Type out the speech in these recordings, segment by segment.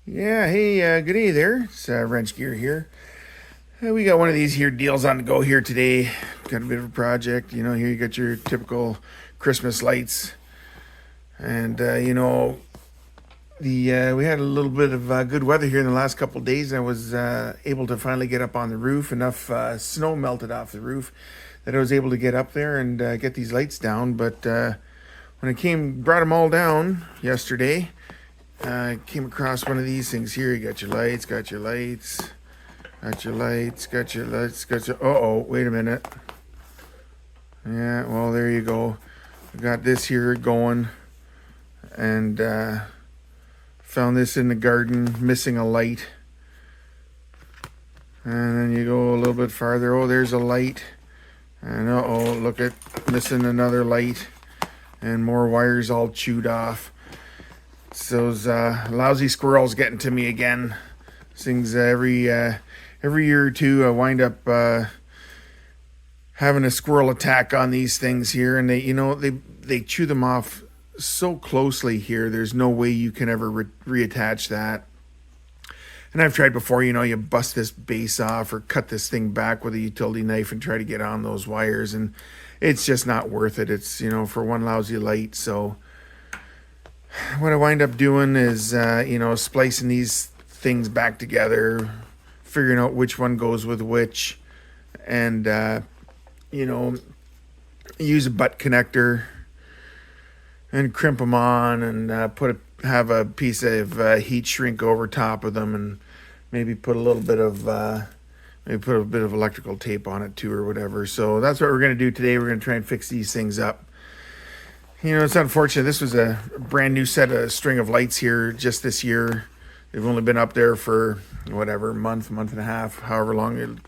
Yeah, hey, good day there. It's Wrench Gear here. We got one of these here deals on the go here today. Got a bit of a project. Here you got your typical Christmas lights. And, we had a little bit of good weather here in the last couple of days. I was able to finally get up on the roof. Enough snow melted off the roof that I was able to get up there and get these lights down. But when I brought them all down yesterday, came across one of these things here. You got your lights, got your lights, got your lights, got your lights, got your. Oh, wait a minute. Yeah, well, there you go. I got this here going, and found this in the garden, missing a light. And then you go a little bit farther. Oh, there's a light. And look at missing another light, and more wires all chewed off. So those lousy squirrels getting to me again. Things every year or two, I wind up having a squirrel attack on these things here, and they chew them off so closely here. There's no way you can ever reattach that. And I've tried before. You bust this base off or cut this thing back with a utility knife and try to get on those wires, and it's just not worth it. It's for one lousy light. So what I wind up doing is, splicing these things back together, figuring out which one goes with which, and, use a butt connector and crimp them on, and have a piece of heat shrink over top of them, and maybe put a little bit of electrical tape on it too, or whatever. So that's what we're going to do today. We're going to try and fix these things up. It's unfortunate. This was a brand new string of lights here just this year. They've only been up there for whatever, month and a half, however long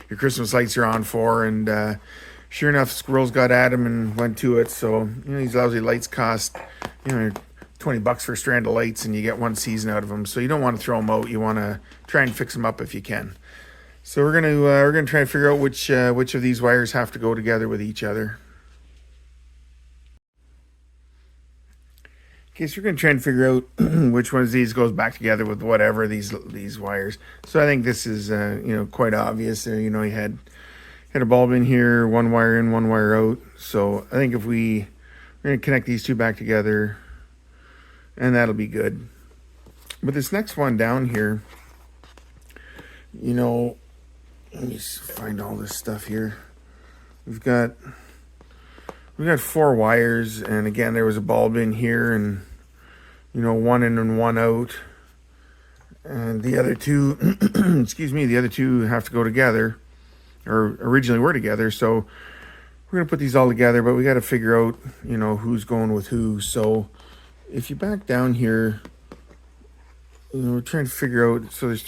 your Christmas lights are on for. And sure enough, squirrels got at them and went to it. So, these lousy lights cost, $20 for a strand of lights, and you get one season out of them. So you don't want to throw them out. You want to try and fix them up if you can. So we're gonna try and figure out which of these wires have to go together with each other. Okay, so we're going to try and figure out which one of these goes back together with whatever these wires. So I think this is quite obvious. You had a bulb in here, one wire in, one wire out. So I think we're going to connect these two back together, and that'll be good. But this next one down here, let me find all this stuff here. We've got 4 wires, and again, there was a bulb in here, and one in and one out, and the other two the other two have to go together, or originally were together. So we're gonna put these all together, but we got to figure out who's going with who. So if you back down here, we're trying to figure out. So there's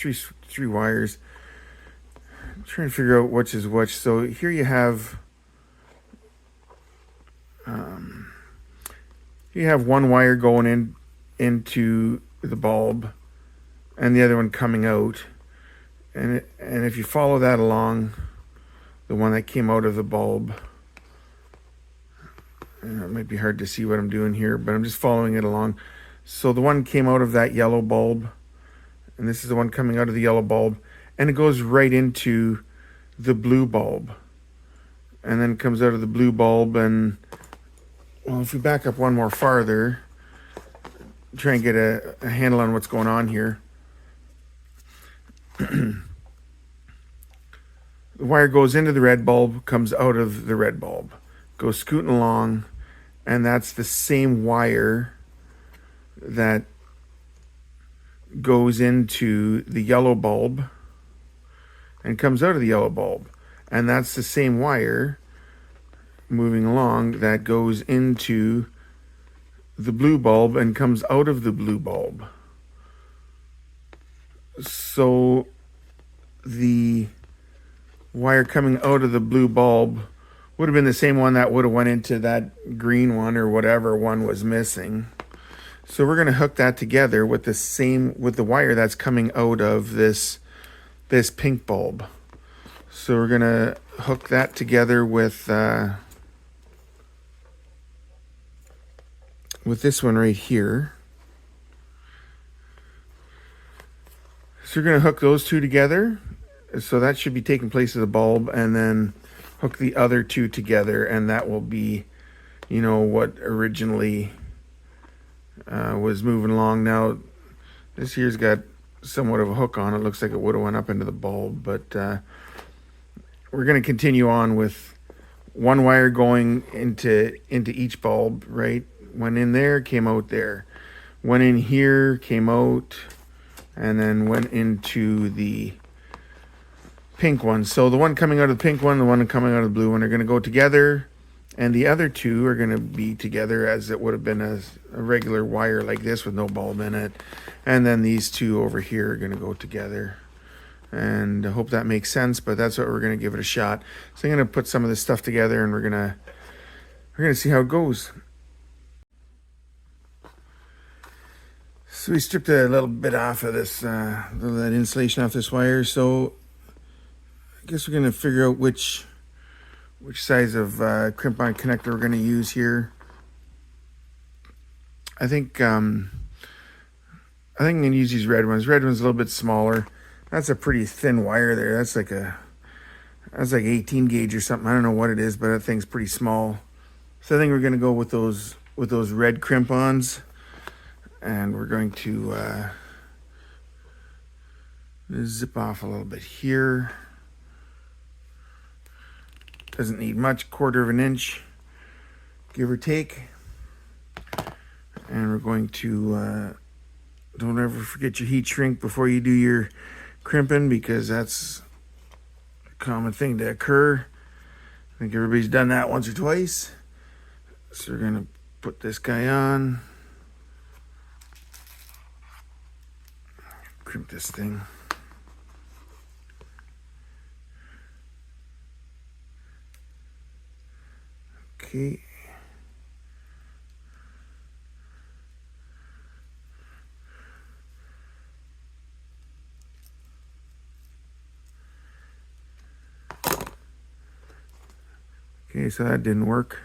three wires. I'm trying to figure out which is which. So here you have one wire going into the bulb, and the other one coming out. And if you follow that along, the one that came out of the bulb, it might be hard to see what I'm doing here, but I'm just following it along. So the one came out of that yellow bulb, and this is the one coming out of the yellow bulb, and it goes right into the blue bulb, and then comes out of the blue bulb. And well, if we back up one more farther, try and get a handle on what's going on here. The wire goes into the red bulb, comes out of the red bulb, goes scooting along, and that's the same wire that goes into the yellow bulb and comes out of the yellow bulb. And that's the same wire moving along that goes into the blue bulb and comes out of the blue bulb. So the wire coming out of the blue bulb would have been the same one that would have went into that green one, or whatever one was missing. So we're going to hook that together with the wire that's coming out of this pink bulb. So we're going to hook that together with this one right here. So we're going to hook those two together. So that should be taking place of the bulb, and then hook the other two together, and that will be, what originally was moving along. Now, this here's got somewhat of a hook on it. Looks like it would have went up into the bulb, but we're going to continue on with one wire going into each bulb, right? Went in there, came out there. Went in here, came out, and then went into the pink one. So the one coming out of the pink one, the one coming out of the blue one are going to go together, and the other two are going to be together as it would have been a regular wire like this with no bulb in it. And then these two over here are going to go together. And I hope that makes sense, but that's what we're going to give it a shot. So I'm going to put some of this stuff together, and we're going to see how it goes. So we stripped a little bit off of this, that insulation off this wire. So I guess we're going to figure out which size of crimp-on connector we're going to use here. I think I'm going to use these red ones. Red one's a little bit smaller. That's a pretty thin wire there. That's like 18 gauge or something. I don't know what it is, but that thing's pretty small. So I think we're going to go with those red crimp-ons, and we're going to zip off a little bit here. Doesn't need much, 1/4 of an inch, give or take. And we're going to, don't ever forget your heat shrink before you do your crimping, because that's a common thing to occur. I think everybody's done that once or twice. So we're going to put this guy on. Crimp this thing. Okay. Okay, so that didn't work.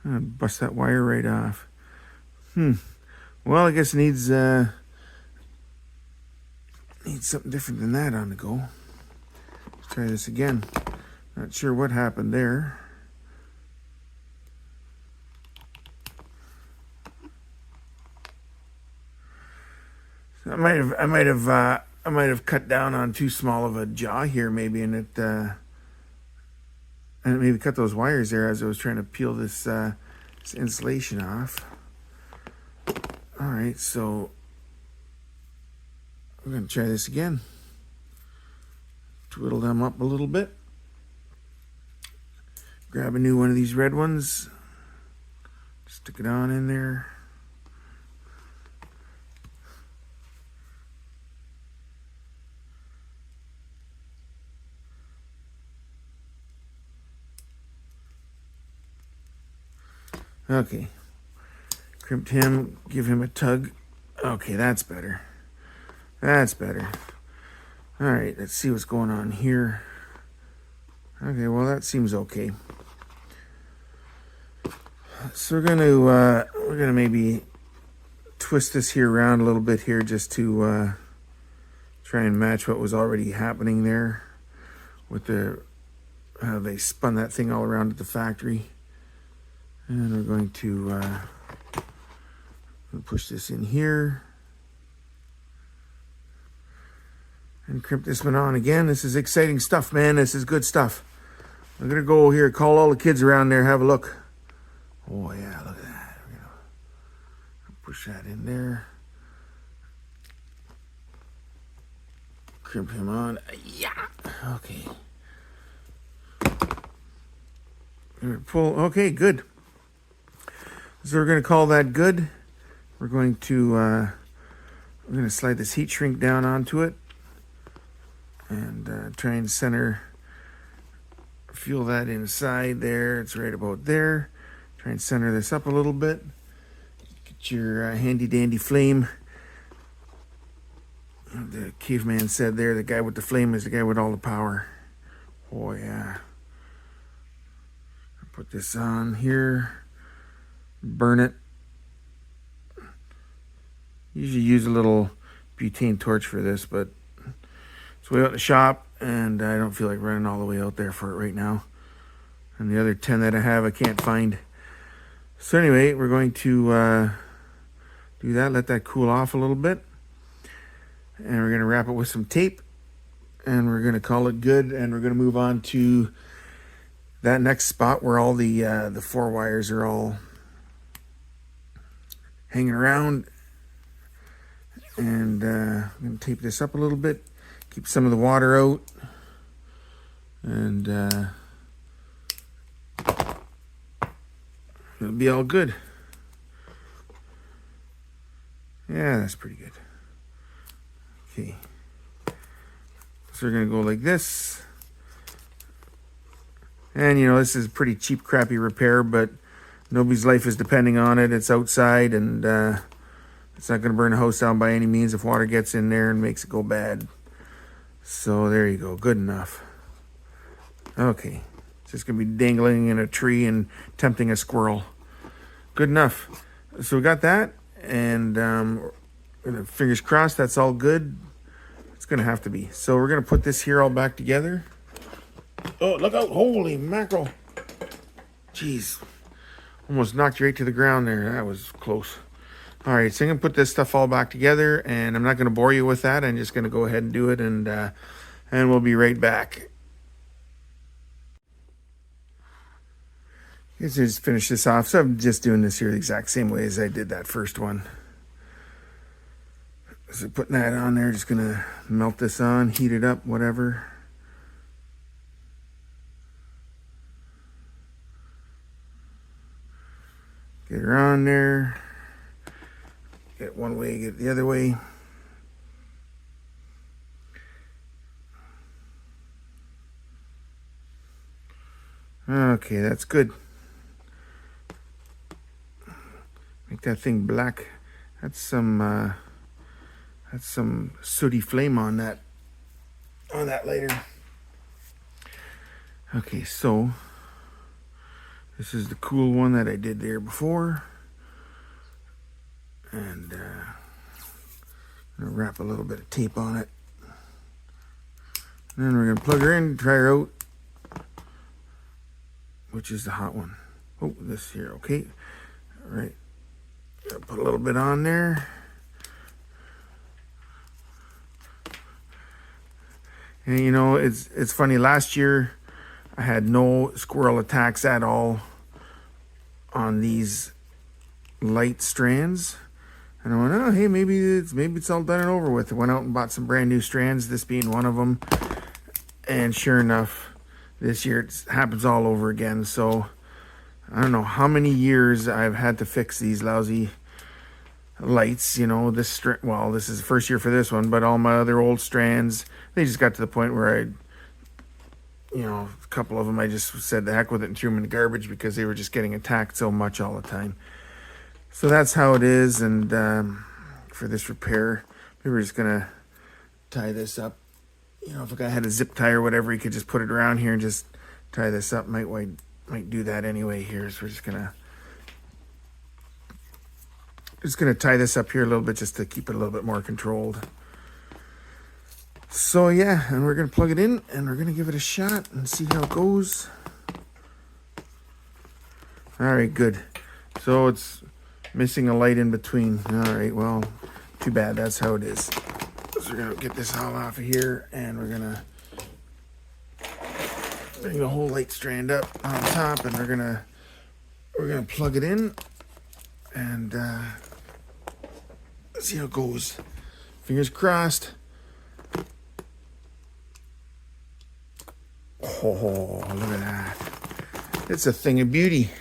I'm gonna bust that wire right off. Well, I guess it needs something different than that on the go. Let's try this again. Not sure what happened there. So I might have cut down on too small of a jaw here, maybe, and maybe cut those wires there as I was trying to peel this insulation off. All right, so we're going to try this again. Twiddle them up a little bit. Grab a new one of these red ones. Stick it on in there. Okay. Crimped him, give him a tug. Okay, that's better. That's better. All right, let's see what's going on here. Okay, well, that seems okay. So we're gonna maybe twist this here around a little bit here, just to try and match what was already happening there with how they spun that thing all around at the factory. And we're going to push this in here and crimp this one on again. This is exciting stuff, man. This is good stuff. I'm gonna go here, call all the kids around there, have a look. Oh yeah, look at that. We're gonna push that in there. Crimp him on. Yeah. Okay. Pull. Okay, good. So we're going to call that good. We're going to slide this heat shrink down onto it and try and feel that inside there. It's right about there. Try and center this up a little bit. Get your handy dandy flame. The caveman said there, the guy with the flame is the guy with all the power. Oh yeah. Put this on here. Burn it. Usually use a little butane torch for this, but it's way out in the shop, and I don't feel like running all the way out there for it right now. And the other 10 that I have, I can't find. So anyway, we're going to do that, let that cool off a little bit. And we're going to wrap it with some tape. And we're going to call it good. And we're going to move on to that next spot where all the 4 wires are all hanging around. And I'm going to tape this up a little bit. Keep some of the water out. And it'll be all good. Yeah, that's pretty good. Okay. So we're going to go like this. And, you know, this is a pretty cheap, crappy repair, but nobody's life is depending on it. It's outside, and it's not going to burn the house down by any means if water gets in there and makes it go bad. So there you go. Good enough. Okay. It's just going to be dangling in a tree and tempting a squirrel. Good enough. So we got that, and fingers crossed that's all good. It's going to have to be. So we're going to put this here all back together. Oh, look out. Holy mackerel. Jeez. Almost knocked you right to the ground there. That was close. All right, so I'm going to put this stuff all back together, and I'm not going to bore you with that. I'm just going to go ahead and do it, and we'll be right back. Let's just finish this off. So I'm just doing this here the exact same way as I did that first one. So putting that on there, just going to melt this on, heat it up, whatever. Get her on there. Get it one way, get it the other way. Okay, that's good. Make that thing black. That's some sooty flame on that lighter. Okay, so this is the cool one that I did there before. And I'm gonna wrap a little bit of tape on it. And then we're gonna plug her in, try her out. Which is the hot one? Oh, this here, okay. All right. Put a little bit on there. And you know, it's funny, last year I had no squirrel attacks at all on these light strands. And I went, oh, hey, maybe it's all done and over with. I went out and bought some brand new strands, this being one of them. And sure enough, this year it happens all over again. So I don't know how many years I've had to fix these lousy lights. You know, this is the first year for this one, but all my other old strands, they just got to the point where a couple of them, I just said the heck with it and threw them in the garbage because they were just getting attacked so much all the time. So that's how it is. And for this repair, we were just gonna tie this up. You know, if a guy had a zip tie or whatever, he could just put it around here and just tie this up. Might do that anyway here. So we're just gonna tie this up here a little bit just to keep it a little bit more controlled. So yeah, and we're gonna plug it in and we're gonna give it a shot and see how it goes. All right, good. So it's missing a light in between. All right, well, too bad. That's how it is. So we're gonna get this all off of here, and we're gonna bring the whole light strand up on top, and we're gonna plug it in, and see how it goes. Fingers crossed. Oh, look at that! It's a thing of beauty.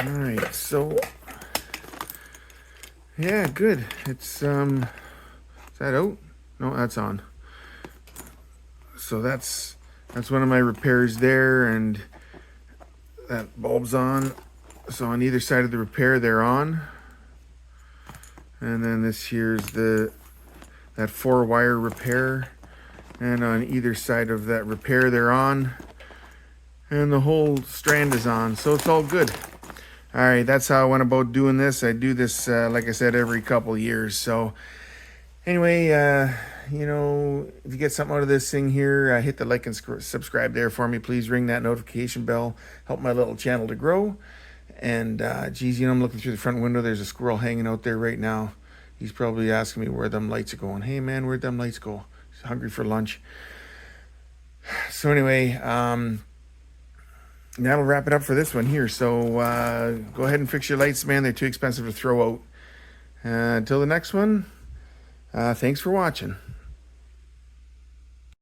All right, so yeah, good. It's is that out? No, that's on. So that's one of my repairs there, and that bulb's on. So on either side of the repair, they're on. And then this here's that 4-wire repair, and on either side of that repair, they're on. And the whole strand is on, so it's all good. All right, that's how I went about doing this. I do this, like I said, every couple of years. So Anyway, you know, if you get something out of this thing here, hit the like and subscribe there for me. Please ring that notification bell. Help my little channel to grow. And geez, you know, I'm looking through the front window. There's a squirrel hanging out there right now. He's probably asking me where them lights are going. Hey man, where'd them lights go? He's hungry for lunch. So anyway, that'll wrap it up for this one here. So go ahead and fix your lights, man. They're too expensive to throw out. Until the next one, thanks for watching.